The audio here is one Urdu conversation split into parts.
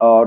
اور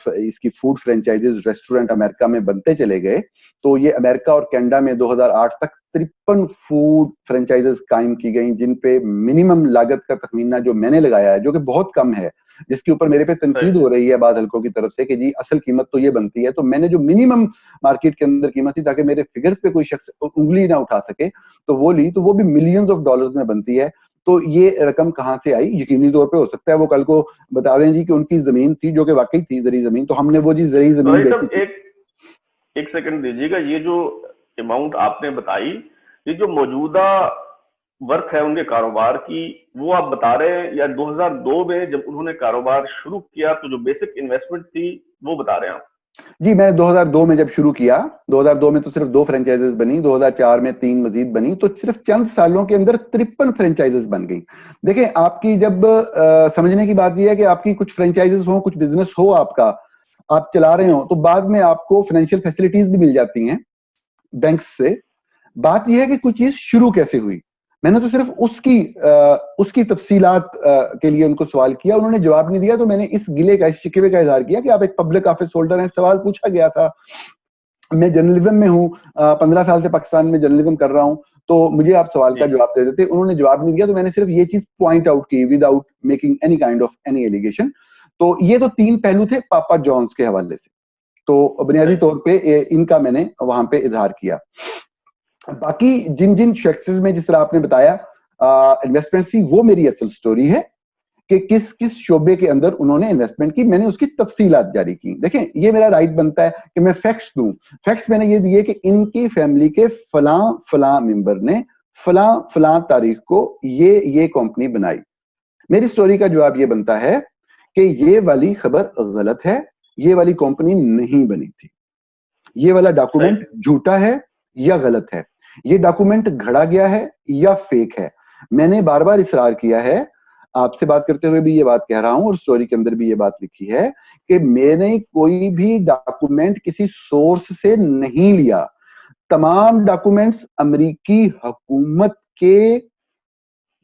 اس کی فوڈ فرینچائزز ریسٹورینٹ امریکہ میں بنتے چلے گئے. تو یہ امریکہ اور کینیڈا میں 2008 تک 53 فوڈ فرینچائزز قائم کی گئیں, جن پہ منیمم لاگت کا تخمینہ جو میں نے لگایا ہے, جو کہ بہت کم ہے, جس کے اوپر میرے پہ تنقید ہو رہی ہے بعض حلقوں کی طرف سے کہ جی اصل قیمت تو یہ بنتی ہے, تو میں نے جو منیمم مارکیٹ کے اندر قیمت تھی تاکہ میرے فگرز پہ کوئی شخص انگلی نہ اٹھا سکے, تو وہ لی, تو وہ بھی ملینز آف ڈالرز میں بنتی ہے. تو یہ رقم کہاں سے آئی؟ یقینی طور پہ ہو سکتا ہے وہ کل کو بتا دیں جی کہ ان کی زمین تھی جو کہ واقعی تھی زرعی زمین, تو ہم نے وہ جی زرعی زمین بیچی تھی. ایک سیکنڈ دیجیے گا, یہ جو اماؤنٹ آپ نے بتائی, یہ جو موجودہ ورک ہے ان کے کاروبار کی, وہ آپ بتا رہے ہیں یا 2002 میں جب انہوں نے کاروبار شروع کیا تو جو بیسک انویسٹمنٹ تھی وہ بتا رہے ہیں آپ؟ جی میں 2002 میں جب شروع کیا, 2002 میں تو صرف 2 فرینچائزز بنی, 2004 میں 3 مزید بنی, تو صرف چند سالوں کے اندر 53 فرینچائزز بن گئی. دیکھیں آپ کی جب سمجھنے کی بات یہ ہے کہ آپ کی کچھ فرینچائزز ہوں, کچھ بزنس ہو آپ کا, آپ چلا رہے ہوں, تو بعد میں آپ کو فائنینشیل فیسلٹیز بھی مل جاتی ہیں بینکس سے. بات یہ ہے کہ کچھ چیز شروع کیسے ہوئی. میں نے تو صرف اس کی تفصیلات کے لیے ان کو سوال کیا, انہوں نے جواب نہیں دیا, تو میں نے اس گلے کا, اس شکوے کا اظہار کیا کہ آپ ایک پبلک آفس ہولڈر ہیں. سوال پوچھا گیا تھا, میں جرنلزم میں ہوں, 15 سال سے پاکستان میں جرنلزم کر رہا ہوں, تو مجھے آپ سوال کا جواب دے دیتے. انہوں نے جواب نہیں دیا, تو میں نے صرف یہ چیز پوائنٹ آؤٹ کی with out making any kind of any allegation. تو یہ تو 3 پہلو تھے پاپا جونز کے حوالے سے, تو بنیادی طور پہ ان کا میں نے وہاں پہ اظہار کیا. باقی جن جن سیکٹرز میں جس طرح آپ نے بتایا انویسٹمنٹ سی, وہ میری اصل سٹوری ہے کہ کس کس شعبے کے اندر انہوں نے انویسٹمنٹ کی, میں نے اس کی تفصیلات جاری کی. دیکھیں یہ میرا رائٹ بنتا ہے کہ میں فیکٹس دوں. فیکٹس میں نے یہ دیے کہ ان کی فیملی کے فلاں فلاں ممبر نے فلاں فلاں تاریخ کو یہ کمپنی بنائی. میری سٹوری کا جواب یہ بنتا ہے کہ یہ والی خبر غلط ہے, یہ والی کمپنی نہیں بنی تھی, یہ والا ڈاکومنٹ جھوٹا ہے یا غلط ہے, یہ ڈاکومنٹ گھڑا گیا ہے یا فیک ہے. میں نے بار بار اصرار کیا ہے, آپ سے بات کرتے ہوئے بھی یہ بات کہہ رہا ہوں, اور سٹوری کے اندر بھی یہ بات لکھی ہے کہ میں نے کوئی بھی ڈاکومنٹ کسی سورس سے نہیں لیا. تمام ڈاکومنٹس امریکی حکومت کے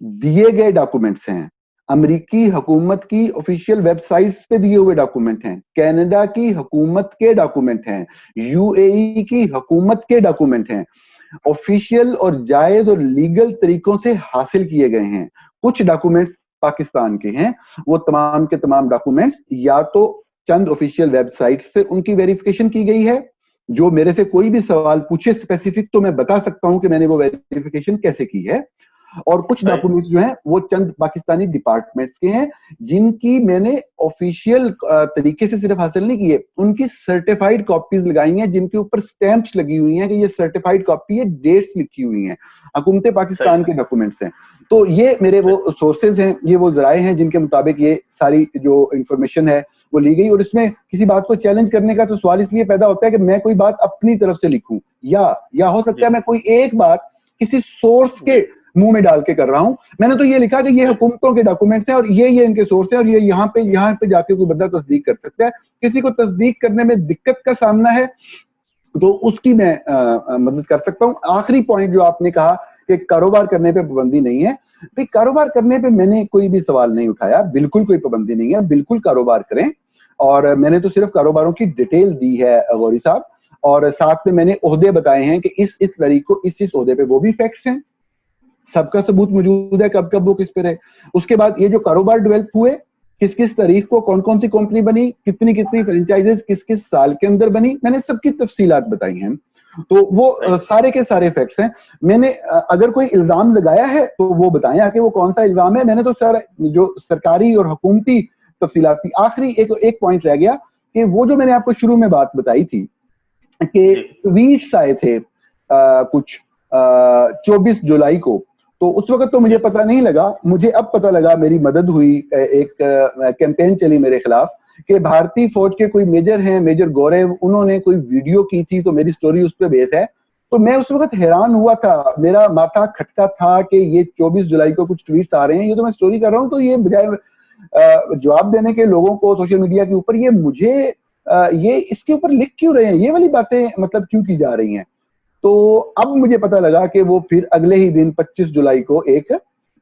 دیے گئے ڈاکومنٹس ہیں, امریکی حکومت کی آفیشیل ویب سائٹس پہ دیے ہوئے ڈاکومنٹ ہیں, کینیڈا کی حکومت کے ڈاکومنٹ ہیں, یو اے ای کی حکومت کے ڈاکومنٹ ہیں, آفیشیل اور جائز اور لیگل طریقوں سے حاصل کیے گئے ہیں. کچھ ڈاکومنٹس پاکستان کے ہیں, وہ تمام کے تمام ڈاکومنٹس یا تو چند آفیشیل ویب سائٹ سے ان کی ویریفیکیشن کی گئی ہے, جو میرے سے کوئی بھی سوال پوچھے اسپیسیفک تو میں بتا سکتا ہوں کہ میں نے وہ ویریفیکیشن کیسے کی ہے, اور کچھ ڈاکومنٹس جو ہیں وہ چند پاکستانی ڈپارٹمنٹس کے ہیں جن کی میں نے آفیشیل طریقے سے صرف حاصل نہیں کیے, ان کی سرٹیفائیڈ کاپیز لگائی ہیں جن کے اوپر سٹیمپس لگی ہوئی ہیں کہ یہ سرٹیفائیڈ کاپی ہے, ڈیٹس لکھی ہوئی ہیں, حکومت پاکستان کے ڈاکومنٹس ہیں. تو یہ میرے وہ سورسز ہیں, یہ وہ ذرائع ہیں جن کے مطابق یہ ساری جو انفارمیشن ہے وہ لی گئی. اور اس میں کسی بات کو چیلنج کرنے کا تو سوال اس لیے پیدا ہوتا ہے کہ میں کوئی بات اپنی طرف سے لکھوں, یا ہو سکتا ہے میں کوئی ایک بات کسی سورس کے منہ میں ڈال کے کر رہا ہوں. میں نے تو یہ لکھا کہ یہ حکومتوں کے ڈاکومنٹس ہیں اور یہ ان کے سورس ہیں, اور یہ یہاں پہ جا کے کوئی بندہ تصدیق کر سکتا ہے. کسی کو تصدیق کرنے میں دقت کا سامنا ہے تو اس کی میں مدد کر سکتا ہوں. آخری پوائنٹ جو آپ نے کہا کہ کاروبار کرنے پہ پابندی نہیں ہے, بھائی کاروبار کرنے پہ میں نے کوئی بھی سوال نہیں اٹھایا, بالکل کوئی پابندی نہیں ہے, بالکل کاروبار کریں. اور میں نے تو صرف کاروباروں کی ڈیٹیل دی ہے غوری صاحب, اور ساتھ میں نے عہدے بتائے ہیں کہ اس تاریخ کو اس عہدے پہ, وہ بھی فیکٹس ہیں, سب کا ثبوت موجود ہے کب کب وہ کس پہ رہے. اس کے بعد یہ جو کاروبار ڈیولپ ہوئے, کس کس تاریخ کو کون کون سی کمپنی بنی, کتنی فرینچائزز کس کس سال کے اندر بنی, میں نے سب کی تفصیلات بتائی ہیں. تو وہ سارے کے سارے فیکٹس ہیں. میں نے اگر کوئی الزام لگایا ہے تو وہ بتائیں کہ وہ کون سا الزام ہے. میں نے تو سارا جو سرکاری اور حکومتی تفصیلات تھی. آخری ایک پوائنٹ رہ گیا کہ وہ جو میں نے آپ کو شروع میں بات بتائی تھی کہ ٹویٹس آئے تھے کچھ 24 جولائی کو, تو اس وقت تو مجھے پتہ نہیں لگا, مجھے اب پتہ لگا, میری مدد ہوئی, ایک کیمپین چلی میرے خلاف کہ بھارتی فوج کے کوئی میجر ہیں, میجر گوریو, انہوں نے کوئی ویڈیو کی تھی تو میری سٹوری اس پہ بیس ہے. تو میں اس وقت حیران ہوا تھا, میرا ماتھا کھٹکا تھا کہ یہ 24 جولائی کو کچھ ٹویٹس آ رہے ہیں, یہ تو میں سٹوری کر رہا ہوں, تو یہ بجائے جواب دینے کے لوگوں کو سوشل میڈیا کے اوپر, یہ مجھے یہ اس کے اوپر لکھ کیوں رہے ہیں, یہ والی باتیں مطلب کیوں کی جا رہی ہیں. تو اب مجھے پتا لگا کہ وہ پھر اگلے ہی دن 25 جولائی کو ایک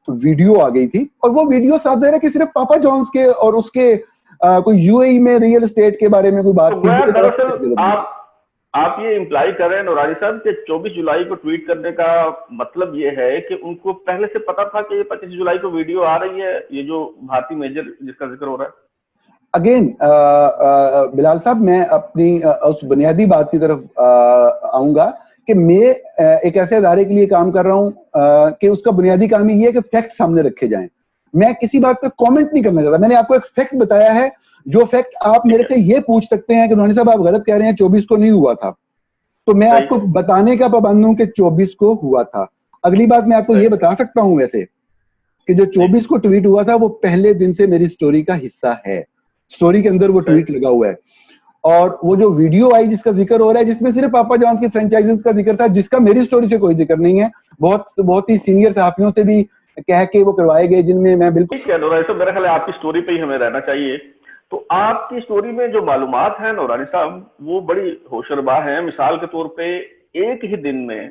ویڈیو آ گئی تھی, اور وہ ویڈیو صاف ظاہر ہے کہ صرف پاپا جونز کے اور اس کے کوئی UAE میں ریئل اسٹیٹ کے بارے میں کوئی بات تھی؟ دراصل آپ یہ امپلائی کر رہے ہیں نورانی صاحب کہ 24 جولائی کو ٹویٹ کرنے کا مطلب یہ ہے کہ ان کو پہلے سے پتا تھا کہ یہ 25 جولائی کو ویڈیو آ رہی ہے، یہ جو بھارتی میجر جس کا ذکر ہو رہا ہے؟ اگین بلال صاحب، میں اپنی اس بنیادی بات کی طرف آؤں گا کہ میں ایک ایسے ادارے کے لیے کام کر رہا ہوں کہ اس کا بنیادی کام یہ ہے کہ فیکٹ سامنے رکھے جائیں. میں کسی بات پہ کامنٹ نہیں کرنا چاہتا. میں نے آپ کو ایک فیکٹ بتایا ہے، جو فیکٹ آپ میرے سے یہ پوچھ سکتے ہیں کہ نورانی صاحب آپ غلط کہہ رہے ہیں، 24 کو نہیں ہوا تھا، تو میں آپ کو بتانے کا پابند ہوں کہ 24 کو ہوا تھا. اگلی بات میں آپ کو یہ بتا سکتا ہوں ویسے کہ جو 24 کو ٹویٹ ہوا تھا وہ پہلے دن سے میری سٹوری کا حصہ ہے. سٹوری کے اندر وہ ٹویٹ لگا ہوا ہے. اور وہ جو ویڈیو آئی جس کا ذکر ہو رہا ہے، جس میں صرف پاپا جانس کی فرینچائزز کا ذکر تھا، جس کا میری سٹوری سے کوئی ذکر نہیں ہے. بہت ہی سینئر صحافیوں سے بھی کہہ کے وہ کروائے گئے، جن میں میں بالکل ٹھیک ہے نورانی صاحب، میرا خیال ہے آپ کی سٹوری پہ ہی ہمیں رہنا چاہیے. تو آپ کی سٹوری میں جو معلومات ہیں نورانی صاحب وہ بڑی ہوشربا ہیں. مثال کے طور پہ ایک ہی دن میں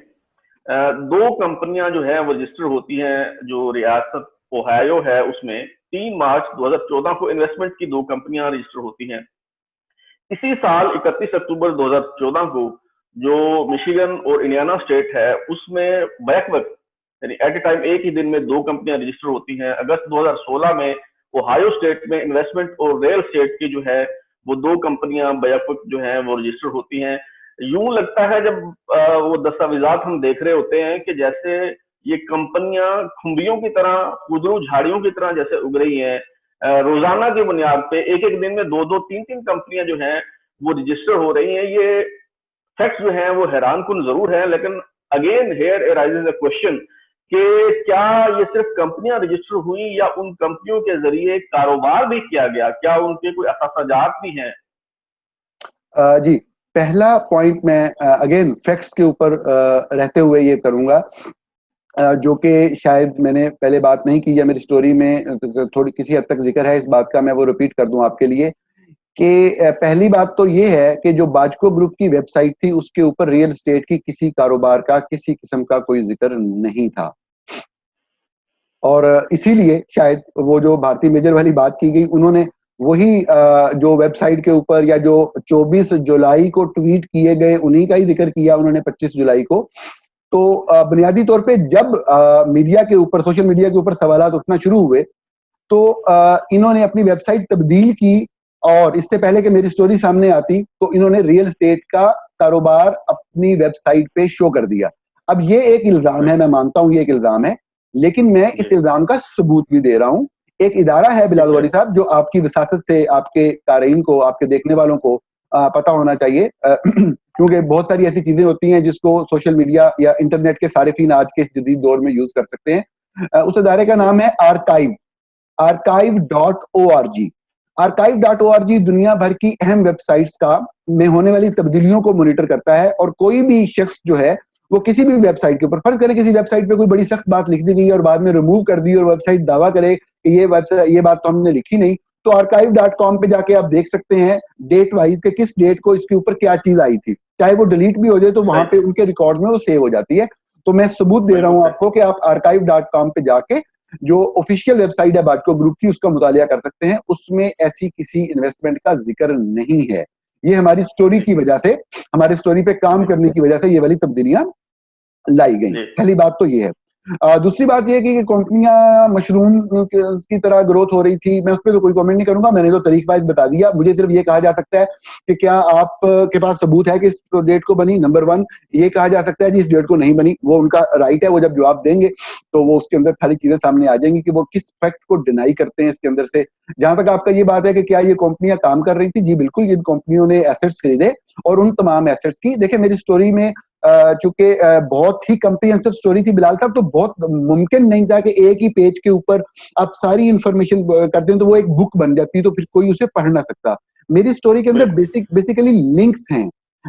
2 کمپنیاں جو ہیں وہ رجسٹر ہوتی ہیں. جو ریاست اوہایو ہے اس میں 3 مارچ 2014 کو انویسٹمنٹ کی 2 کمپنیاں رجسٹر ہوتی ہیں. اسی سال 31 اکتوبر 2014 کو جو مشیگن اور انڈیانا اسٹیٹ ہے اس میں بیک وقت یعنی ایٹ اے ٹائم ایک ہی دن میں 2 کمپنیاں رجسٹر ہوتی ہیں. اگست 2016 میں اوہایو اسٹیٹ میں انویسٹمنٹ اور ریئل اسٹیٹ کی جو ہے وہ 2 کمپنیاں بیک وقت جو ہیں وہ رجسٹر ہوتی ہیں. یوں لگتا ہے جب وہ دستاویزات ہم دیکھ رہے ہوتے ہیں کہ جیسے یہ کمپنیاں کھمبیوں کی طرح، خودرو جھاڑیوں کی طرح جیسے اگ رہی ہیں. روزانہ کی بنیاد پہ ایک دن میں 2 3 کمپنیاں جو ہیں وہ رجسٹر ہو رہی ہیں. یہ فیکٹس جو ہیں وہ حیران کن ضرور ہیں، لیکن again here arises a question کہ کیا یہ صرف کمپنیاں رجسٹر ہوئی یا ان کمپنیوں کے ذریعے کاروبار بھی کیا گیا؟ کیا ان کے کوئی اخراجات بھی ہیں؟ جی، پہلا پوائنٹ میں اگین فیکٹس کے اوپر رہتے ہوئے یہ کروں گا، جو کہ شاید میں نے پہلے بات نہیں کی یا میری سٹوری میں تھوڑی کسی حد تک ذکر ہے اس بات کا، میں وہ ریپیٹ کر دوں آپ کے لیے. کہ پہلی بات تو یہ ہے کہ جو باجکو گروپ کی ویب سائٹ تھی اس کے اوپر ریئل اسٹیٹ کی کسی کاروبار کا کسی قسم کا کوئی ذکر نہیں تھا. اور اسی لیے شاید وہ جو بھارتی میجر والی بات کی گئی، انہوں نے وہی جو ویب سائٹ کے اوپر یا جو 24 جولائی کو ٹویٹ کیے گئے انہی کا ہی ذکر کیا انہوں نے 25 جولائی کو. تو بنیادی طور پہ جب میڈیا کے اوپر، سوشل میڈیا کے اوپر سوالات اٹھنا شروع ہوئے تو انہوں نے اپنی ویب سائٹ تبدیل کی، اور اس سے پہلے کہ میری سٹوری سامنے آتی تو انہوں نے ریئل اسٹیٹ کا کاروبار اپنی ویب سائٹ پہ شو کر دیا. اب یہ ایک الزام ہے، میں مانتا ہوں یہ ایک الزام ہے، لیکن میں اس الزام کا ثبوت بھی دے رہا ہوں. ایک ادارہ ہے بلال واری صاحب جو آپ کی وساطت سے آپ کے قارئین کو، آپ کے دیکھنے والوں کو پتا ہونا چاہیے، کیونکہ بہت ساری ایسی چیزیں ہوتی ہیں جس کو سوشل میڈیا یا انٹرنیٹ کے صارفین آج کے اس جدید دور میں یوز کر سکتے ہیں. اس ادارے کا نام ہے archive.org. archive.org دنیا بھر کی اہم ویب سائٹس کا میں ہونے والی تبدیلیوں کو مانیٹر کرتا ہے. اور کوئی بھی شخص جو ہے وہ کسی بھی ویب سائٹ کے اوپر، فرض کرے کسی ویب سائٹ پہ کوئی بڑی سخت بات لکھ دی گئی اور بعد میں ریموو کر دی اور ویب سائٹ دعویٰ کرے کہ یہ بات تو ہم نے لکھی نہیں، تو archive.com پہ جا کے آپ دیکھ سکتے ہیں ڈیٹ وائز کہ کس ڈیٹ کو اس کے اوپر کیا چیز آئی تھی. چاہے وہ ڈیلیٹ بھی ہو جائے تو وہاں پہ ان کے ریکارڈ میں وہ سیو ہو جاتی ہے. تو میں ثبوت دے رہا ہوں آپ کو کہ آپ archive.com پہ جا کے جو آفیشیل ویب سائٹ ہے باجکو گروپ کی اس کا مطالعہ کر سکتے ہیں. اس میں ایسی کسی انویسٹمنٹ کا ذکر نہیں ہے. یہ ہماری سٹوری کی وجہ سے، ہماری سٹوری پہ کام کرنے کی وجہ سے یہ والی تبدیلیاں لائی گئی. پہلی بات تو یہ ہے. دوسری بات یہ کہ کمپنیاں مشروم کی طرح گروتھ ہو رہی تھی، میں اس پہ تو کوئی کامنٹ نہیں کروں گا، میں نے تو طریق وائز بتا دیا. مجھے صرف یہ کہا جا سکتا ہے کہ کیا آپ کے پاس ثبوت ہے کہ اس ڈیٹ کو بنی؟ نمبر 1 یہ کہا جا سکتا ہے جی اس ڈیٹ کو نہیں بنی، وہ ان کا رائٹ ہے، وہ جب جواب دیں گے تو وہ اس کے اندر ساری چیزیں سامنے آ جائیں گی کہ وہ کس فیکٹ کو ڈینائی کرتے ہیں اس کے اندر سے. جہاں تک آپ کا یہ بات ہے کہ کیا یہ کمپنیاں کام کر رہی تھی، جی بالکل، جن کمپنیوں نے ایسٹس خریدے اور ان تمام ایسٹس کی، دیکھیں میری سٹوری میں چونکہ بہت ہی کمپریہنسو سٹوری تھی بلال صاحب، تو بہت ممکن نہیں تھا کہ ایک ہی پیج کے اوپر آپ ساری انفارمیشن کرتے ہیں تو وہ ایک بک بن جاتی تو پھر کوئی اسے پڑھ نہ سکتا. میری سٹوری کے اندر بیسیکلی لنکس ہیں،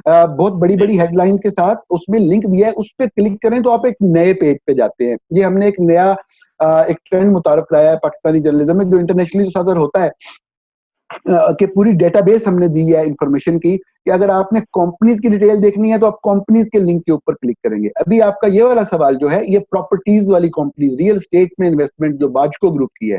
بہت بڑی بڑی ہیڈ لائنز کے ساتھ اس میں لنک دیا ہے، اس پہ کلک کریں تو آپ ایک نئے پیج پہ جاتے ہیں. یہ ہم نے ایک نیا ایک ٹرینڈ متعارف کرایا ہے پاکستانی جرنلزم میں، جو انٹرنیشنلی صادر ہوتا ہے، کہ پوری ڈیٹا بیس ہم نے دی ہے انفارمیشن کی کہ اگر آپ نے کمپنیز کی ڈیٹیل دیکھنی ہے تو آپ کمپنیز کے لنک کے اوپر کلک کریں گے. ابھی آپ کا یہ والا سوال جو ہے یہ پراپرٹیز والی کمپنیز، ریئل اسٹیٹ میں انویسٹمنٹ جو باجکو گروپ کی ہے،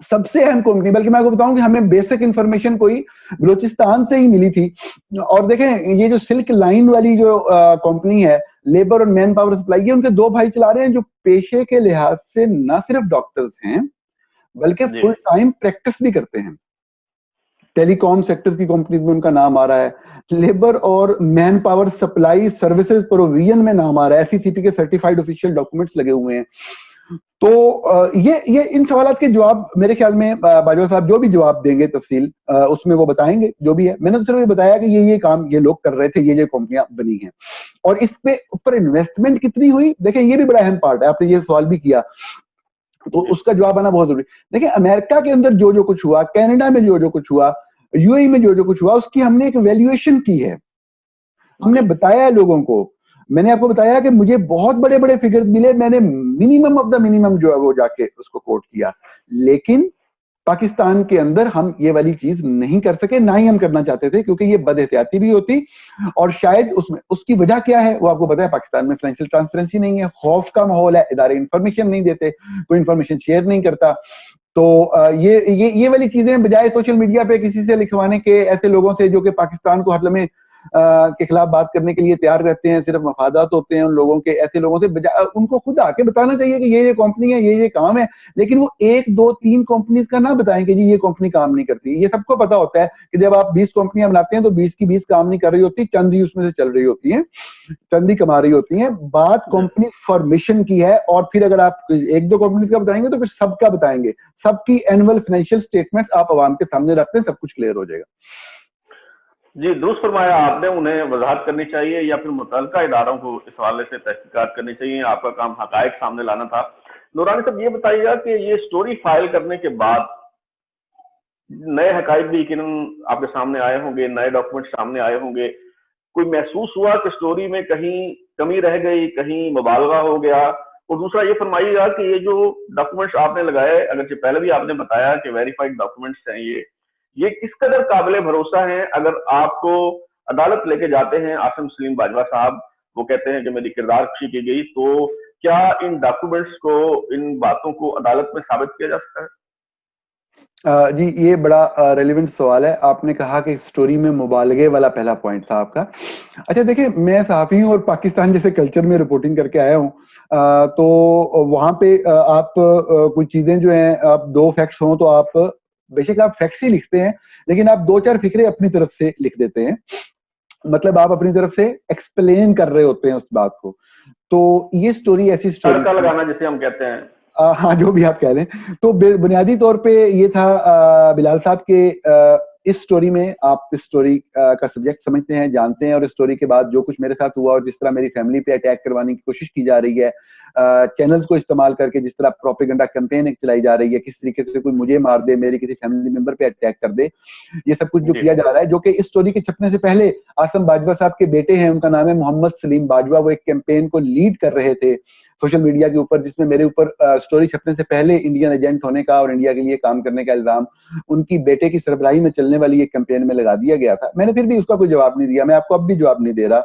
سب سے اہم کمپنی, بلکہ میں آپ کو بتاؤں کہ ہمیں بیسک انفارمیشن کوئی بلوچستان سے ہی ملی تھی. اور دیکھیں یہ جو سلک لائن والی جو کمپنی ہے, لیبر اور مین پاور سپلائی, یہ ان کے دو بھائی چلا رہے ہیں جو پیشے کے لحاظ سے نہ صرف ڈاکٹرز ہیں بلکہ فل ٹائم پریکٹس بھی کرتے ہیں. ٹیلی کام سیکٹر کی کمپنیز میں ان کا نام آ رہا ہے, لیبر اور man power supply services provision میں نام آ رہا ہے, ایس سی سی پی کے سرٹیفائڈ آفیشیل ڈاکومنٹس لگے ہوئے ہیں. تو یہ ان سوالات کے جواب میرے خیال میں باجوہ صاحب جو بھی جواب دیں گے تفصیل اس میں وہ بتائیں گے جو بھی ہے. میں نے تو صرف یہ بتایا کہ یہ کام یہ لوگ کر رہے تھے, یہ کمپنیاں بنی ہیں, اور اس پہ اوپر انویسٹمنٹ کتنی ہوئی. دیکھیں یہ بھی بڑا اہم پارٹ ہے, آپ نے یہ سوال بھی کیا تو اس کا جواب آنا بہت ضروری. دیکھیں امریکہ کے اندر جو کچھ ہوا, کینیڈا میں جو کچھ ہوا, یو اے میں جو کچھ ہوا, اس کی ہم نے ایک ویلیویشن کی ہے, ہم نے بتایا ہے لوگوں کو. میں نے آپ کو بتایا کہ مجھے بہت بڑے بڑے فگر ملے, میں نے منیمم آف دا منیمم جو ہے وہ جا کے اس کو کوٹ کیا, لیکن پاکستان کے اندر ہم یہ والی چیز نہیں کر سکے, نہ ہی ہم کرنا چاہتے تھے, کیونکہ یہ بد احتیاطی بھی ہوتی. اور شاید اس کی وجہ کیا ہے وہ آپ کو پتا ہے, پاکستان میں فائنینشیل ٹرانسپیرنسی نہیں ہے, خوف کا ماحول ہے, ادارے انفارمیشن نہیں دیتے, کوئی انفارمیشن شیئر نہیں کرتا. تو یہ والی چیزیں بجائے سوشل میڈیا پہ کسی سے لکھوانے کے, ایسے لوگوں سے جو کہ پاکستان کو ہر لمحے کے خلاف بات کرنے کے لیے تیار رہتے ہیں, صرف مفادات ہوتے ہیں ان لوگوں کے, ایسے لوگوں سے ان کو خود آ کے بتانا چاہیے کہ یہ کمپنی ہے, یہ کام ہے, لیکن وہ 1 2 3 کمپنیز کا نہ بتائیں کہ جی یہ کمپنی کام نہیں کرتی. یہ سب کو پتا ہوتا ہے کہ جب آپ 20 کمپنیاں بناتے ہیں تو 20 کی 20 کام نہیں کر رہی ہوتی, چند ہی اس میں سے چل رہی ہوتی ہیں, چند ہی کما رہی ہوتی ہیں. بات کمپنی فارمیشن کی ہے, اور پھر اگر آپ 1 2 کمپنیز کا بتائیں گے تو پھر سب کا بتائیں گے, سب کی اینول فائنینشیل سٹیٹمنٹس آپ عوام کے سامنے رکھتے ہیں, سب کچھ کلیئر ہو جائے گا. جی درست فرمایا آپ نے. انہیں وضاحت کرنی چاہیے یا پھر متعلقہ اداروں کو اس حوالے سے تحقیقات کرنی چاہیے, آپ کا کام حقائق سامنے لانا تھا. نورانی صاحب یہ بتائیے گا کہ یہ سٹوری فائل کرنے کے بعد نئے حقائق بھی یقیناً آپ کے سامنے آئے ہوں گے, نئے ڈاکومنٹ سامنے آئے ہوں گے, کوئی محسوس ہوا کہ سٹوری میں کہیں کمی رہ گئی, کہیں مبالغہ ہو گیا؟ اور دوسرا یہ فرمائیے گا کہ یہ جو ڈاکومنٹس آپ نے لگائے, اگرچہ پہلے بھی آپ نے بتایا کہ ویریفائڈ ڈاکومنٹس ہیں, یہ کس قدر قابل بھروسہ ہیں؟ اگر آپ کو عدالت لے کے جاتے ہیں عاصم سلیم باجوہ صاحب, وہ کہتے ہیں کہ میری کردار کشی کی گئی, تو کیا ان ڈاکومنٹس کو, ان باتوں کو عدالت میں ثابت کیا جا سکتا ہے؟ جی یہ بڑا ریلیونٹ سوال ہے. آپ نے کہا کہ سٹوری میں مبالغے والا پہلا پوائنٹ تھا آپ کا. اچھا دیکھیں, میں صحافی ہوں اور پاکستان جیسے کلچر میں رپورٹنگ کر کے آیا ہوں, تو وہاں پہ آپ کوئی چیزیں جو ہیں, آپ 2 فیکٹس ہوں تو آپ بے شک آپ فیکٹس ہی لکھتے ہیں, لیکن آپ 2 4 فکرے اپنی طرف سے لکھ دیتے ہیں, مطلب آپ اپنی طرف سے ایکسپلین کر رہے ہوتے ہیں اس بات کو. تو یہ سٹوری ایسی سٹوری تڑکا لگانا جسے ہم کہتے ہیں, ہاں جو بھی آپ کہہ لیں. تو بنیادی طور پہ یہ تھا بلال صاحب کے اس سٹوری میں آپ اس سٹوری کا سبجیکٹ سمجھتے ہیں, جانتے ہیں, اور اس سٹوری کے بعد جو کچھ میرے ساتھ ہوا اور جس طرح میری فیملی پہ اٹیک کروانے کی کوشش کی جا رہی ہے, چینلز کو استعمال کر کے جس طرح پروپیگنڈا کیمپین ایک چلائی جا رہی ہے, کس طریقے سے کوئی مجھے مار دے, میری کسی فیملی ممبر پہ اٹیک کر دے, یہ سب کچھ جو کیا جا رہا ہے, جو کہ اس سٹوری کے چھپنے سے پہلے عاصم باجوہ صاحب کے بیٹے ہیں, ان کا نام ہے محمد سلیم باجوہ, وہ ایک کیمپین کو لیڈ کر رہے تھے سوشل میڈیا کے اوپر, جس میں میرے اوپر سٹوری چھپنے سے پہلے انڈین ایجنٹ ہونے کا اور انڈیا کے لیے کام کرنے کا الزام ان کی بیٹے کی سربراہی میں چلنے والی ایک کیمپین میں لگا دیا گیا تھا. میں نے پھر بھی اس کا کوئی جواب نہیں دیا, میں آپ کو اب بھی جواب نہیں دے رہا.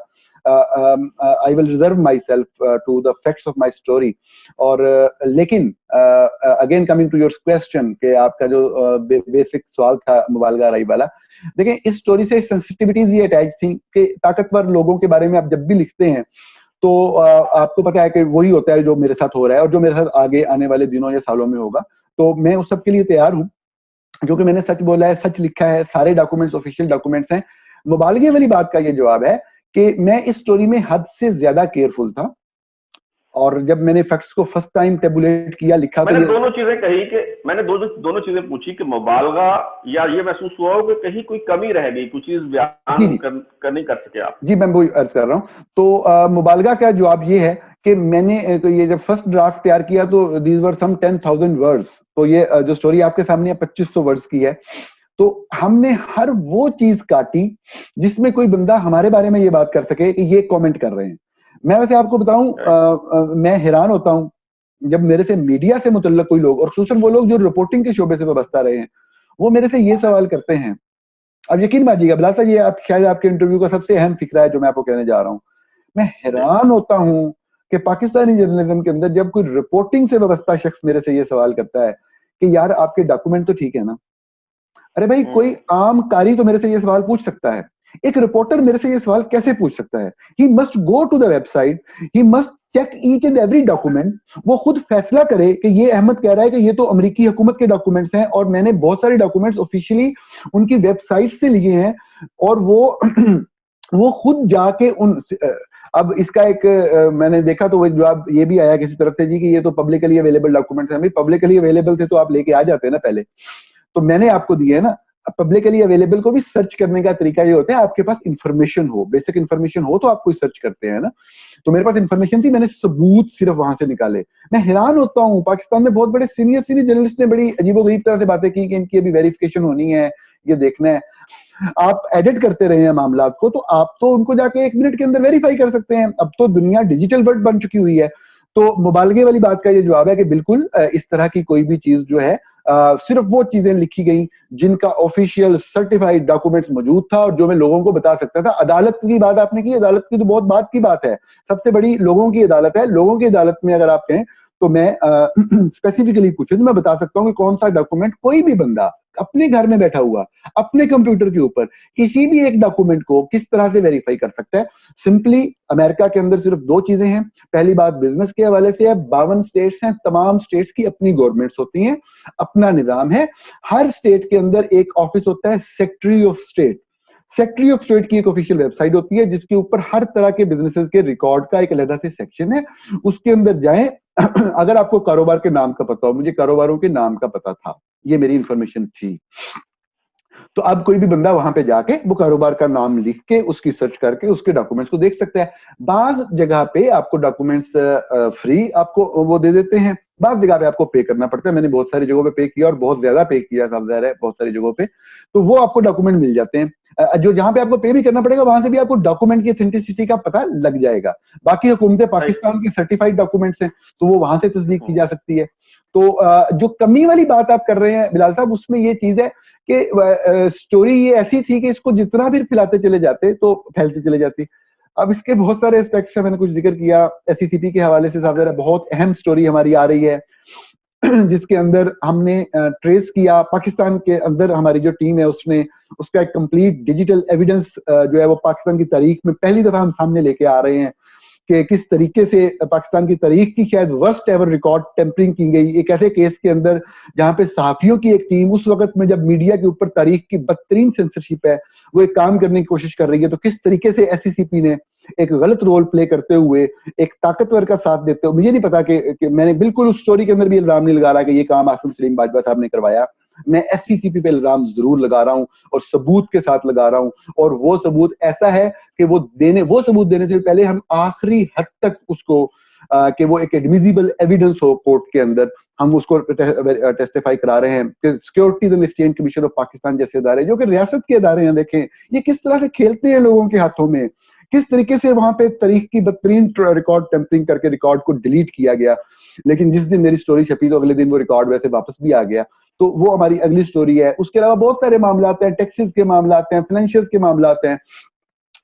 I will reserve myself to the facts of my story. اور لیکن again coming to your question کہ آپ کا جو بیسک سوال تھا مبالغہ رائی والا, دیکھیں اس سٹوری سے سینسٹیوٹیز یہ اٹیچ تھیں کہ طاقتور لوگوں کے بارے میں آپ جب بھی لکھتے ہیں تو آپ کو پتا ہے کہ وہی ہوتا ہے جو میرے ساتھ ہو رہا ہے اور جو میرے ساتھ آگے آنے والے دنوں یا سالوں میں ہوگا. تو میں اس سب کے لیے تیار ہوں, کیونکہ میں نے سچ بولا ہے, سچ لکھا ہے, سارے ڈاکومنٹس آفیشیل ڈاکومنٹس ہیں. مبالغے والی بات کا یہ جواب ہے کہ میں اس سٹوری میں حد سے زیادہ کیئرفل تھا, اور جب میں نے فیکٹس کو فرسٹ ٹائم ٹیبولیٹ کیا, لکھا, میں نے دونوں چیزیں کہی کہ میں نے دونوں چیزیں پوچھی کہ مبالغہ یا یہ محسوس ہوا ہو کہ کہیں کوئی کمی رہ گئی, کوئی چیز بیان نہیں کر سکے آپ. جی میں وہی عرض کر رہا ہوں. تو مبالغہ کا جواب یہ ہے کہ میں نے یہ جب فرسٹ ڈرافٹ تیار کیا تو دیز ور سم 10,000 ورڈز, تو یہ جو سٹوری آپ کے سامنے 2500 ورڈز کی ہے. تو ہم نے ہر وہ چیز کاٹی جس میں کوئی بندہ ہمارے بارے میں یہ بات کر سکے کہ یہ کامنٹ کر رہے ہیں. میں ویسے آپ کو بتاؤں, میں حیران ہوتا ہوں جب میرے سے میڈیا سے متعلق کوئی لوگ, اور خصوصاً وہ لوگ جو رپورٹنگ کے شعبے سے وابستہ رہے ہیں, وہ میرے سے یہ سوال کرتے ہیں. اب یقین مانیے گا بلال صاحب, یہ شاید آپ کے انٹرویو کا سب سے اہم فکرہ ہے جو میں آپ کو کہنے جا رہا ہوں. میں حیران ہوتا ہوں کہ پاکستانی جرنلزم کے اندر جب کوئی رپورٹنگ سے وابستہ شخص میرے سے یہ سوال کرتا ہے کہ یار آپ کے ڈاکومنٹ تو ٹھیک ہے نا. ارے بھائی کوئی عام قاری تو میرے سے یہ سوال پوچھ سکتا ہے, ایک رپورٹر میرے سے یہ سوال کیسے پوچھ سکتا ہے؟ He must go to the website, he must check each and every document, وہ خود فیصلہ کرے کہ یہ احمد کہہ رہا ہے کہ یہ تو امریکی حکومت کے ڈاکومنٹس ہیں, اور میں نے بہت سارے ڈاکومنٹس آفیشیلی ان کی ویب سائٹ سے لیے ہیں, اور وہ خود جا کے ان اب اس کا ایک میں نے دیکھا تو وہ ایک جواب یہ بھی آیا کسی طرف سے جی کہ یہ تو پبلکلی اویلیبل ڈاکومنٹس ہیں. پبلکلی اویلیبل تھے تو آپ لے کے آ جاتے ہیں نا پہلے, تو میں نے آپ کو دیے ہے نا. پبلکلی اویلیبل کو بھی سرچ کرنے کا طریقہ یہ ہوتا ہے آپ کے پاس انفارمیشن ہو, بیسک انفارمیشن ہو تو آپ کوئی سرچ کرتے ہیں نا. تو میرے پاس انفارمیشن تھی, میں نے ثبوت صرف وہاں سے نکالے. میں حیران ہوتا ہوں, پاکستان میں بہت بڑے سینئر جرنلسٹ نے بڑی عجیب و غریب طرح سے باتیں کی کہ ان کی ابھی ویریفیکیشن ہونی ہے, یہ دیکھنا ہے. آپ ایڈٹ کرتے رہے ہیں معاملات کو, تو آپ تو ان کو جا کے 1 منٹ کے اندر ویریفائی کر سکتے ہیں. اب تو دنیا ڈیجیٹل ورلڈ بن چکی ہوئی ہے. تو مبالغے والی بات کا یہ جواب ہے کہ بالکل اس طرح کی کوئی بھی چیز جو ہے صرف وہ چیزیں لکھی گئیں جن کا آفیشیل سرٹیفائڈ ڈاکومنٹس موجود تھا اور جو میں لوگوں کو بتا سکتا تھا. عدالت کی بات آپ نے کی, عدالت کی تو بہت بات کی بات ہے, سب سے بڑی لوگوں کی عدالت ہے. لوگوں کی عدالت میں اگر آپ کہیں تو میں اسپیسیفکلی پوچھوں تو میں بتا سکتا ہوں کہ کون سا ڈاکومنٹ کوئی بھی بندہ اپنے گھر میں بیٹھا ہوا اپنے کمپیوٹر کے اوپر کسی بھی ایک ڈاکومنٹ کو کس طرح سے ویریفائی کر سکتا ہے. سمپلی امریکہ کے اندر صرف 2 چیزیں ہیں. پہلی بات بزنس کے حوالے سے ہے, 52 اسٹیٹس ہیں, تمام اسٹیٹس کی اپنی گورنمنٹس ہوتی ہیں, اپنا نظام ہے. ہر اسٹیٹ کے اندر ایک آفس ہوتا ہے secretary of state. Secretary of state کی ایک آفیشیل ویب سائٹ ہوتی ہے جس کے اوپر ہر طرح کے بزنسز کے ریکارڈ کا ایک علیحدہ سے سیکشن ہے. اس کے اندر جائیں, اگر آپ کو کاروبار کے نام کا پتا ہو, مجھے کاروباروں کے نام کا پتا تھا, یہ میری انفارمیشن تھی, تو اب کوئی بھی بندہ وہاں پہ جا کے وہ کاروبار کا نام لکھ کے اس کی سرچ کر کے اس کے ڈاکومنٹس کو دیکھ سکتا ہے. بعض جگہ پہ آپ کو ڈاکومنٹس فری آپ کو وہ دے دیتے ہیں, بعض جگہ پہ آپ کو پے کرنا پڑتا ہے. میں نے بہت ساری جگہوں پہ پے کیا اور بہت زیادہ پے کیا, سب ظاہر ہے بہت ساری جگہوں پہ, تو وہ آپ کو ڈاکومنٹ مل جاتے ہیں. جو جہاں پہ آپ کو پے بھی کرنا پڑے گا وہاں سے بھی آپ کو ڈاکومنٹ کی اتھینٹسٹی کا پتہ لگ جائے گا. باقی حکومت پاکستان کی سرٹیفائڈ ڈاکومنٹس ہیں تو وہ وہاں سے تصدیق کی جا سکتی ہے. تو جو کمی والی بات آپ کر رہے ہیں بلال صاحب, اس میں یہ چیز ہے کہ سٹوری یہ ایسی تھی کہ اس کو جتنا بھی پھیلاتے چلے جاتے تو پھیلتی چلے جاتی. اب اس کے بہت سارے اسپیکٹس ہیں, میں نے کچھ ذکر کیا. SCCP کے حوالے سے صاحب ذرا بہت اہم سٹوری ہماری آ رہی ہے جس کے اندر ہم نے ٹریس کیا, پاکستان کے اندر ہماری جو ٹیم ہے اس نے اس کا ایک کمپلیٹ ڈیجیٹل ایویڈنس جو ہے وہ پاکستان کی تاریخ میں پہلی دفعہ ہم سامنے لے کے آ رہے ہیں کہ کس طریقے سے پاکستان کی تاریخ کی شاید ورسٹ ایور ریکارڈ ٹیمپرنگ کی گئی ایک ایسے کیس کے اندر جہاں پہ صحافیوں کی ایک ٹیم اس وقت میں جب میڈیا کے اوپر تاریخ کی بدترین سینسرشپ ہے وہ ایک کام کرنے کی کوشش کر رہی ہے, تو کس طریقے سے SCCP نے ایک غلط رول پلے کرتے ہوئے ایک طاقتور کا ساتھ دیتے ہوئے, مجھے نہیں پتا کہ میں نے بالکل اس سٹوری کے اندر بھی الزام نہیں لگا رہا کہ یہ کام عاصم سلیم باجوہ صاحب نے کروایا. میں SCCP پہ الزام ضرور لگا رہا ہوں اور ثبوت کے ساتھ لگا رہا ہوں, اور وہ ثبوت ایسا ہے کہ وہ ثبوت دینے سے پہلے ہم آخری حد تک اس کو کہ وہ ایک ایڈمیزیبل ایویڈنس ہو کورٹ کے اندر, ہم اس کو ٹیسٹیفائی کرا رہے ہیں کہ securities and exchange commission of Pakistan جیسے ادارے جو کہ ریاست کے ادارے ہیں, دیکھیں یہ کس طرح سے کھیلتے ہیں لوگوں کے ہاتھوں میں, کس طریقے سے وہاں پہ تاریخ کی بدترین ریکارڈ ٹیمپرنگ کر کے ریکارڈ کو ڈیلیٹ کیا گیا. لیکن جس دن میری سٹوری چھپی تو اگلے دن وہ ریکارڈ ویسے واپس بھی آ گیا. تو وہ ہماری اگلی سٹوری ہے. اس کے علاوہ بہت سارے معاملات ہیں, ٹیکسز کے معاملات ہیں, فائنینشیل کے معاملات ہیں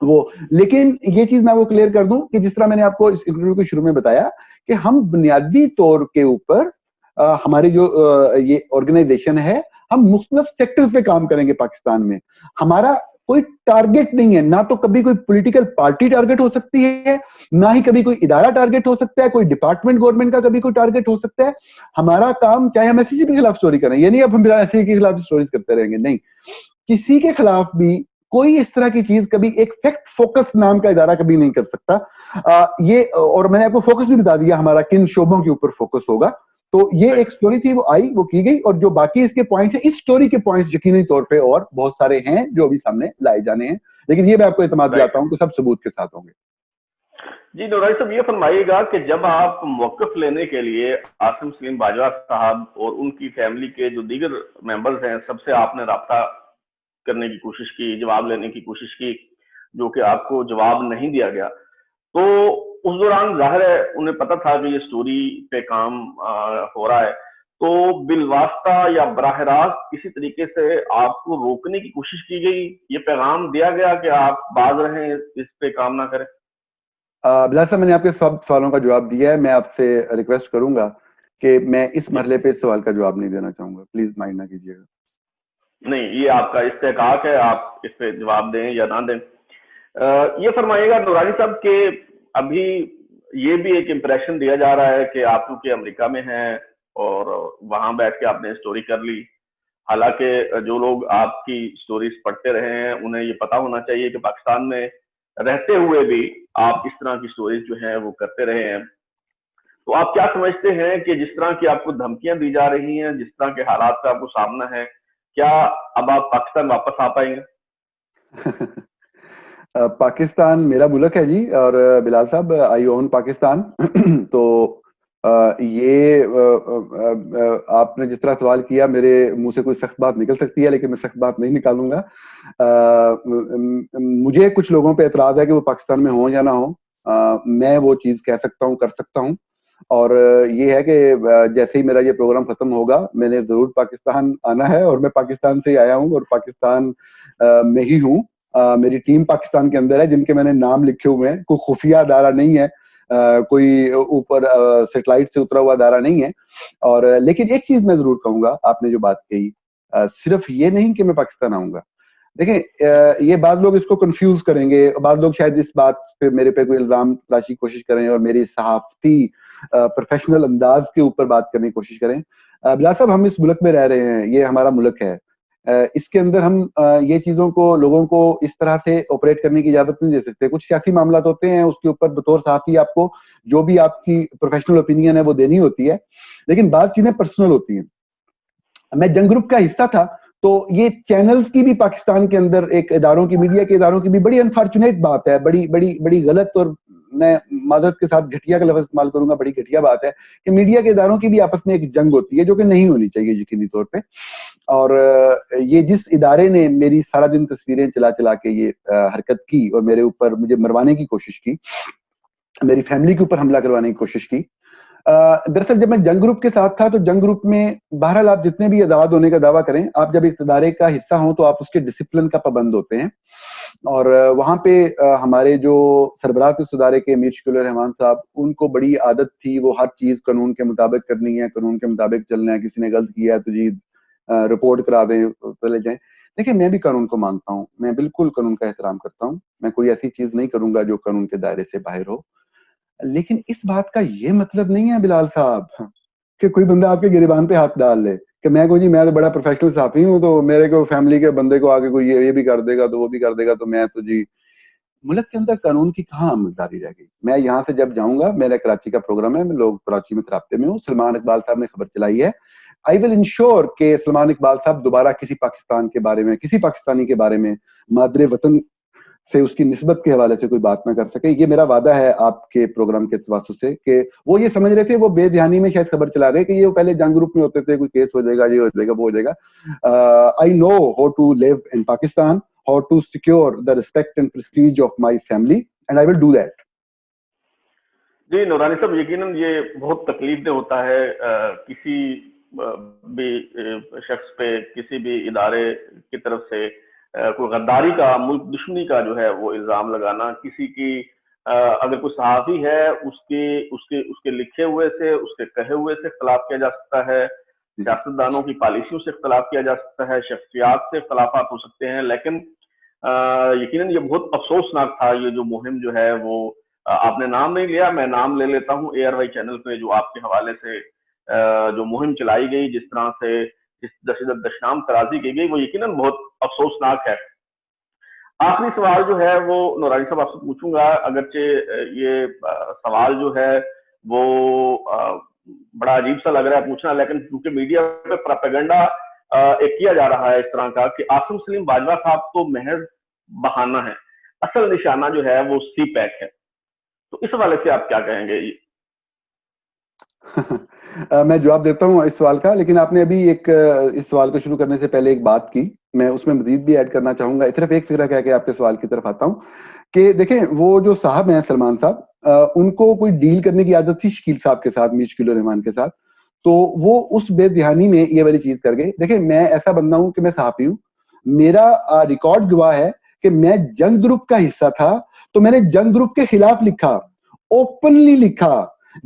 وہ. لیکن یہ چیز میں وہ کلیئر کر دوں کہ جس طرح میں نے آپ کو اس انٹرویو کے شروع میں بتایا کہ ہم بنیادی طور کے اوپر ہماری جو یہ آرگنائزیشن ہے ہم مختلف سیکٹرز پہ کام کریں گے پاکستان میں. ہمارا کوئی ٹارگٹ نہیں ہے, نہ تو کبھی کوئی پولیٹیکل پارٹی ٹارگٹ ہو سکتی ہے, نہ ہی کبھی کوئی ادارہ ٹارگٹ ہو سکتا ہے, کوئی ڈپارٹمنٹ گورنمنٹ کا کبھی کوئی ٹارگٹ ہو سکتا ہے. ہمارا کام چاہے ہم SCCP کے خلاف سٹوری کریں, یہ نہیں اب ہم SCCP کے خلاف سٹوریز کرتے رہیں گے, نہیں, کسی کے خلاف بھی کوئی اس طرح کی چیز کبھی ایک فیکٹ فوکس نام کا ادارہ کبھی نہیں کر سکتا. یہ اور میں نے آپ کو فوکس بھی بتا دیا ہمارا کن شعبوں کے اوپر فوکس ہوگا. تو یہ ایک سٹوری تھی, وہ آئی, وہ کی گئی, اور جو باقی اس کے پوائنٹس ہیں, اس سٹوری کے پوائنٹس یقینی طور پہ اور بہت سارے ہیں جو ابھی سامنے لائے جانے ہیں, لیکن یہ میں آپ کو اعتماد دلاتا ہوں کہ سب ثبوت کے ساتھ ہوں گے. جی نورانی صاحب, یہ فرمائیے گا کہ جب آپ موقف لینے کے لیے عاصم سلیم باجوہ صاحب اور ان کی فیملی کے جو دیگر ممبرز ہیں سب سے آپ نے رابطہ کرنے کی کوشش کی, جواب لینے کی کوشش کی, جو کہ آپ کو جواب نہیں دیا گیا, تو اس دوران ظاہر ہے انہیں پتا تھا کہ یہ سٹوری پہ کام ہو رہا ہے, تو بالواسطہ یا براہ راست کسی طریقے سے آپ کو روکنے کی کوشش کی گئی, یہ پیغام دیا گیا کہ آپ باز رہیں, اس پہ کام نہ کریں؟ بلال صاحب, میں نے آپ کے سب سوالوں کا جواب دیا ہے. میں آپ سے ریکویسٹ کروں گا کہ میں اس مرحلے پہ اس سوال کا جواب نہیں دینا چاہوں گا, پلیز مائنڈ نہ کیجیے گا. نہیں, یہ آپ کا استحقاق ہے, آپ اس پہ جواب دیں یا نہ دیں. یہ فرمائیے گا نورانی صاحب کہ ابھی یہ بھی ایک امپریشن دیا جا رہا ہے کہ آپ کیونکہ امریکہ میں ہیں اور وہاں بیٹھ کے آپ نے اسٹوری کر لی, حالانکہ جو لوگ آپ کی اسٹوریز پڑھتے رہے ہیں انہیں یہ پتا ہونا چاہیے کہ پاکستان میں رہتے ہوئے بھی آپ اس طرح کی اسٹوریز جو ہیں وہ کرتے رہے ہیں. تو آپ کیا سمجھتے ہیں کہ جس طرح کی آپ کو دھمکیاں دی جا رہی ہیں, جس طرح کے حالات کا آپ کو سامنا ہے, کیا اب آپ پاکستان واپس آ پائیں گے؟ پاکستان میرا ملک ہے جی, اور بلال صاحب آئی اون پاکستان. تو یہ آپ نے جس طرح سوال کیا, میرے منہ سے کوئی سخت بات نکل سکتی ہے لیکن میں سخت بات نہیں نکالوں گا. مجھے کچھ لوگوں پہ اعتراض ہے کہ وہ پاکستان میں ہوں یا نہ ہوں. میں وہ چیز کہہ سکتا ہوں, کر سکتا ہوں, اور یہ ہے کہ جیسے ہی میرا یہ پروگرام ختم ہوگا میں نے ضرور پاکستان آنا ہے, اور میں پاکستان سے ہی آیا ہوں اور پاکستان میں ہی ہوں. میری ٹیم پاکستان کے اندر ہے جن کے میں نے نام لکھے ہوئے ہیں, کوئی خفیہ ادارہ نہیں ہے, کوئی اوپر سیٹلائٹ سے اترا ہوا ادارہ نہیں ہے. اور لیکن ایک چیز میں ضرور کہوں گا, آپ نے جو بات کہی, صرف یہ نہیں کہ میں پاکستان آؤں گا. دیکھیں یہ بعض لوگ اس کو کنفیوز کریں گے, بعض لوگ شاید اس بات پہ میرے پہ کوئی الزام تراشی کی کوشش کریں اور میری صحافتی پروفیشنل انداز کے اوپر بات کرنے کی کوشش کریں. بلال صاحب, ہم اس ملک میں رہ رہے ہیں, یہ ہمارا ملک ہے, اس کے اندر ہم یہ چیزوں کو, لوگوں کو اس طرح سے آپریٹ کرنے کی اجازت نہیں دے سکتے. کچھ سیاسی معاملات ہوتے ہیں, اس کے اوپر بطور صحافی آپ کو جو بھی آپ کی پروفیشنل اوپینین ہے وہ دینی ہوتی ہے, لیکن بعض چیزیں پرسنل ہوتی ہیں. میں جنگ گروپ کا حصہ تھا, تو یہ چینلز کی بھی پاکستان کے اندر ایک اداروں کی, میڈیا کے اداروں کی بھی بڑی انفارچونیٹ بات ہے, بڑی بڑی بڑی غلط, اور میں معذرت کے ساتھ گھٹیا کا لفظ استعمال کروں گا, بڑی گھٹیا بات ہے کہ میڈیا کے اداروں کی بھی آپس میں ایک جنگ ہوتی ہے جو کہ نہیں ہونی چاہیے یقینی طور پہ. اور یہ جس ادارے نے میری سارا دن تصویریں چلا چلا کے یہ حرکت کی اور میرے اوپر مجھے مروانے کی کوشش کی, میری فیملی کے اوپر حملہ کروانے کی کوشش کی, دراصل جب میں جنگ گروپ کے ساتھ تھا تو جنگ گروپ میں بہرحال آپ جتنے بھی آزاد ہونے کا دعویٰ کریں, آپ جب اس ادارے کا حصہ ہوں تو آپ اس کے ڈسپلن کا پابند ہوتے ہیں. اور وہاں پہ ہمارے جو سربراہ اس ادارے کے میر شکیل الرحمان صاحب, ان کو بڑی عادت تھی وہ ہر چیز قانون کے مطابق کرنی ہے, قانون کے مطابق چلنا ہے, کسی نے غلط کیا ہے تو جی رپورٹ کرا دیں, چلے جائیں. دیکھیں میں بھی قانون کو مانتا ہوں, میں بالکل قانون کا احترام کرتا ہوں, میں کوئی ایسی چیز نہیں کروں گا جو قانون کے دائرے سے باہر ہو. لیکن اس بات کا یہ مطلب نہیں ہے بلال صاحب کہ کوئی بندہ آپ کے گریبان پہ ہاتھ ڈال لے کہ میں کو جی میں تو بڑا پروفیشنل صحافی ہوں, تو میرے کو فیملی کے بندے کو آگے کوئی یہ بھی کر دے گا تو وہ بھی کر دے گا, تو میں تو جی ملک کے اندر قانون کی کہاں عملداری رہ گئی. میں یہاں سے جب جاؤں گا, میرا کراچی کا پروگرام ہے, میں لوگ کراچی میں رابطے میں ہوں, سلمان اقبال صاحب نے خبر چلائی ہے, آئی ول انشور کہ سلمان اقبال صاحب دوبارہ کسی پاکستان کے بارے میں, کسی پاکستانی کے بارے میں مادر وطن سے اس کی نسبت کے حوالے سے کوئی بات نہ کر سکے. یہ میرا وعدہ ہے آپ کے پروگرام کے تواسط سے کہ وہ یہ سمجھ رہے تھے, وہ بے دھیانی میں شاید خبر چلا گئے کہ یہ پہلے جنگ گروپ میں ہوتے تھے, کوئی کیس ہو جائے گا, یہ ہو جائے گا, وہ ہو جائے گا. I know how to live in Pakistan, how to secure the respect and prestige of my family, and I will do that. جی نورانی صاحب, یقیناً یہ بہت تکلیف دہ ہوتا ہے کسی بھی شخص پہ, کسی بھی ادارے کی طرف سے کوئی غداری کا, ملک دشمنی کا جو ہے وہ الزام لگانا. کسی کی اگر کوئی صحافی ہے اس کے لکھے ہوئے سے, اس کے کہے ہوئے سے اختلاف کیا جا سکتا ہے, سیاستدانوں کی پالیسیوں سے اختلاف کیا جا سکتا ہے, شخصیات سے اختلافات ہو سکتے ہیں, لیکن یقیناً یہ بہت افسوسناک تھا. یہ جو مہم جو ہے وہ, آپ نے نام نہیں لیا, میں نام لے لیتا ہوں, اے آر وائی چینل پہ جو آپ کے حوالے سے جو مہم چلائی گئی, جس طرح سے جس دشنام ترازی کی گئی, وہ یقیناً بہت افسوسناک ہے. آخری سوال جو ہے وہ نورانی صاحب آپ سے پوچھوں گا, اگرچہ یہ سوال جو ہے وہ بڑا عجیب سا لگ رہا ہے پوچھنا, لیکن کیونکہ میڈیا پہ پروپیگنڈا ایک کیا جا رہا ہے اس طرح کا کہ عاصم سلیم باجوہ صاحب تو محض بہانہ ہے, اصل نشانہ جو ہے وہ سی پیک ہے, تو اس حوالے سے آپ کیا کہیں گے؟ میں جواب دیتا ہوں اس سوال کا, لیکن آپ نے ابھی ایک اس سوال کو شروع کرنے سے پہلے ایک بات کی, میں اس میں مزید بھی ایڈ کرنا چاہوں گا. صرف ایک فکرہ کہہ کے آپ کے سوال کی طرف آتا ہوں کہ دیکھیں وہ جو صاحب ہیں سلمان صاحب, ان کو کوئی ڈیل کرنے کی عادت تھی شکیل صاحب کے ساتھ, میر شکیل الرحمان کے ساتھ, تو وہ اس بے دہانی میں یہ والی چیز کر گئے. دیکھیں میں ایسا بندہ ہوں کہ میں صحافی ہوں, میرا ریکارڈ گواہ ہے کہ میں جنگ گروپ کا حصہ تھا, تو میں نے جنگ گروپ کے خلاف لکھا, اوپنلی لکھا,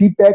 CPEC